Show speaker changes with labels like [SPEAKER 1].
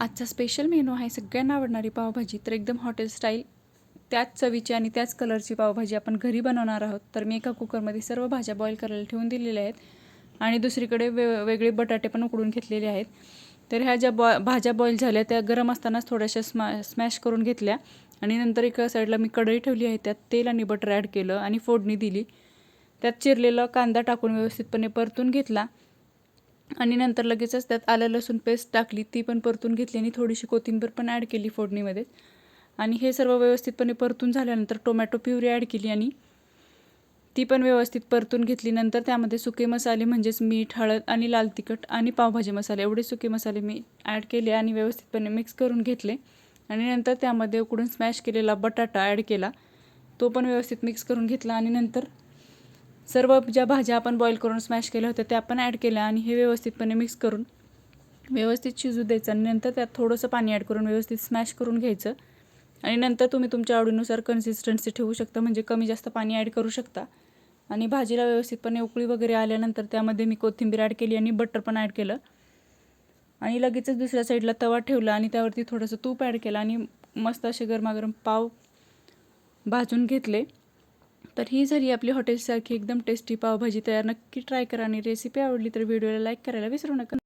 [SPEAKER 1] आजचा special menu आहे सगळ्यांना आवडणारी पावभाजी. तर एकदम हॉटेल स्टाईल त्याच चवीची आणि त्याच कलरची पावभाजी आपण घरी बनवणार आहोत. तर मी एका कुकरमध्ये सर्व भाज्या बॉईल करायला ठेवून दिलेल्या आहेत आणि दुसरीकडे वेगळे बटाटे पण उकडून घेतलेले आहेत. तर ह्या ज्या भाज्या बॉईल झाल्या त्या गरम असतानाच थोड्याशा स्मॅश करून घेतल्या आणि नंतर एका साईडला मी कढई ठेवली आहे. त्यात तेल आणि बटर ॲड केलं आणि फोडणी दिली. त्यात चिरलेला कांदा टाकून व्यवस्थितपणे परतून घेतला आणि नंतर लगेचच त्यात आलं लसूण पेस्ट टाकली, ती पण परतून घेतली आणि थोडीशी कोथिंबीर पण ॲड केली फोडणीमध्ये. आणि हे सर्व व्यवस्थितपणे परतून झाल्यानंतर टोमॅटो प्युरी ॲड केली आणि ती पण व्यवस्थित परतून घेतली. नंतर त्यामध्ये सुके मसाले म्हणजेच मीठ, हळद आणि लाल तिखट आणि पावभाजी मसाले एवढे सुके मसाले मी ॲड केले आणि व्यवस्थितपणे मिक्स करून घेतले. आणि नंतर त्यामध्ये उकडून स्मॅश केलेला बटाटा ॲड केला, तो पण व्यवस्थित मिक्स करून घेतला आणि नंतर सर्व ज्या भाज्या आपण बॉईल करून स्मॅश केल्या होत्या त्या पण ॲड केल्या आणि हे व्यवस्थितपणे मिक्स करून व्यवस्थित शिजू द्यायचं आणि नंतर त्यात थोडंसं पाणी ॲड करून व्यवस्थित स्मॅश करून घ्यायचं. आणि नंतर तुम्ही तुमच्या आवडीनुसार कन्सिस्टन्सी ठेवू शकता, म्हणजे कमी जास्त पाणी ॲड करू शकता. आणि भाजीला व्यवस्थितपणे उकळी वगैरे आल्यानंतर त्यामध्ये मी कोथिंबीर ॲड केली आणि बटर पण ॲड केलं आणि लगेचच दुसऱ्या साईडला तवा ठेवला आणि त्यावरती थोडंसं तूप ॲड केलं आणि मस्त असे गरमागरम पाव भाजून घेतले. तर ही झाली आपली हॉटेलसारखी एकदम टेस्टी पावभाजी तयार. नक्की ट्राय करा आणि रेसिपी आवडली तर व्हिडिओला लाईक करायला विसरू नका.